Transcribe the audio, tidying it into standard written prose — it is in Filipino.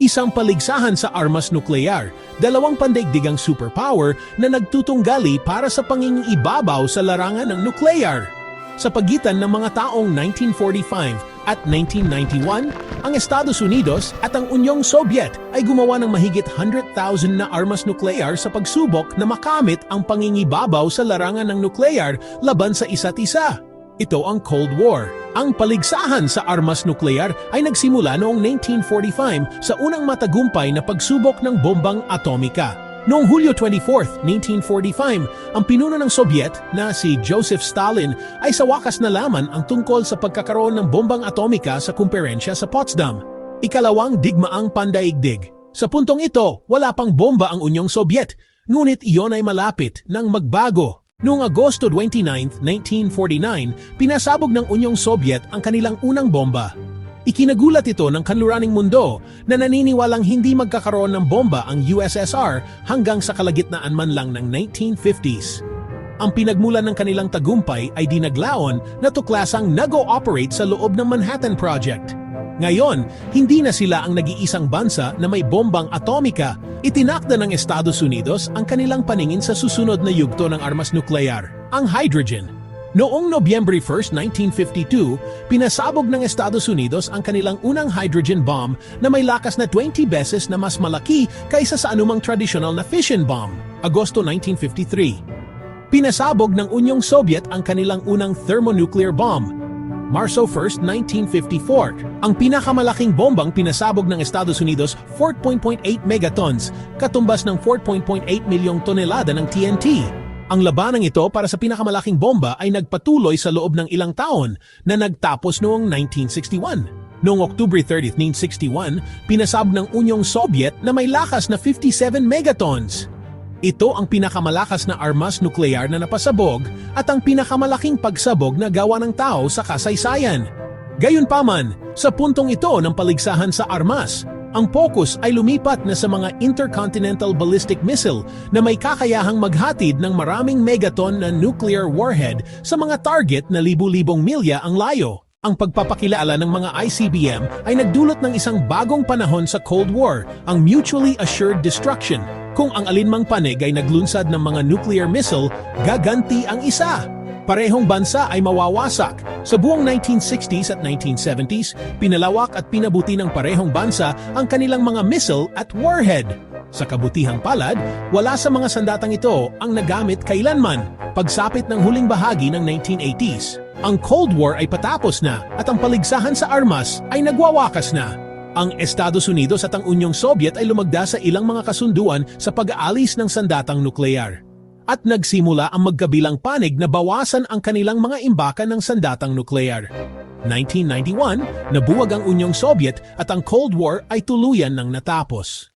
Isang paligsahan sa armas nuklear, dalawang pandaigdigang superpower na nagtutunggali para sa pangingibabaw sa larangan ng nuklear. Sa pagitan ng mga taong 1945 at 1991, ang Estados Unidos at ang Unyong Soviet ay gumawa ng mahigit 100,000 na armas nuklear sa pagsubok na makamit ang pangingibabaw sa larangan ng nuklear laban sa isa't isa. Ito ang Cold War. Ang paligsahan sa armas nuklear ay nagsimula noong 1945 sa unang matagumpay na pagsubok ng bombang atomika. Noong Hulyo 24, 1945, ang pinuno ng Soviet na si Joseph Stalin ay sa wakas nalaman ang tungkol sa pagkakaroon ng bombang atomika sa kumperensya sa Potsdam. Ikalawang digmaang pandaigdig. Sa puntong ito, wala pang bomba ang Unyong Soviet, ngunit iyon ay malapit nang magbago. Noong Agosto 29, 1949, pinasabog ng Unyong Soviet ang kanilang unang bomba. Ikinagulat ito ng kanluraning mundo na naniniwalang hindi magkakaroon ng bomba ang USSR hanggang sa kalagitnaan man lang ng 1950s. Ang pinagmulan ng kanilang tagumpay ay dinaglaon na tuklasang nag-ooperate sa loob ng Manhattan Project. Ngayon, hindi na sila ang nag-iisang bansa na may bombang atomika. Itinakda ng Estados Unidos ang kanilang paningin sa susunod na yugto ng armas nuklear, ang hydrogen. Noong Nobyembre 1, 1952, pinasabog ng Estados Unidos ang kanilang unang hydrogen bomb na may lakas na 20 beses na mas malaki kaysa sa anumang tradisyonal na fission bomb, Agosto 1953. Pinasabog ng Unyong Soviet ang kanilang unang thermonuclear bomb, Marso 1, 1954. Ang pinakamalaking bombang pinasabog ng Estados Unidos, 4.8 megatons, katumbas ng 4.8 milyong tonelada ng TNT. Ang labanang ito para sa pinakamalaking bomba ay nagpatuloy sa loob ng ilang taon na nagtapos noong 1961. Noong October 30, 1961, pinasabog ng Unyong Soviet na may lakas na 57 megatons. Ito ang pinakamalakas na armas nuklear na napasabog at ang pinakamalaking pagsabog na gawa ng tao sa kasaysayan. Gayunpaman, sa puntong ito ng paligsahan sa armas, ang focus ay lumipat na sa mga intercontinental ballistic missile na may kakayahang maghatid ng maraming megaton na nuclear warhead sa mga target na libu-libong milya ang layo. Ang pagpapakilala ng mga ICBM ay nagdulot ng isang bagong panahon sa Cold War, ang Mutually Assured Destruction. Kung ang alinmang panig ay naglunsad ng mga nuclear missile, gaganti ang isa. Parehong bansa ay mawawasak. Sa buong 1960s at 1970s, pinalawak at pinabuti ng parehong bansa ang kanilang mga missile at warhead. Sa kabutihang palad, wala sa mga sandatang ito ang nagamit kailanman, pagsapit ng huling bahagi ng 1980s. Ang Cold War ay patapos na at ang paligsahan sa armas ay nagwawakas na. Ang Estados Unidos at ang Unyong Soviet ay lumagda sa ilang mga kasunduan sa pag-aalis ng sandatang nuklear. At nagsimula ang magkabilang panig na bawasan ang kanilang mga imbakan ng sandatang nuklear. 1991, nabuwag ang Unyong Soviet at ang Cold War ay tuluyan ng natapos.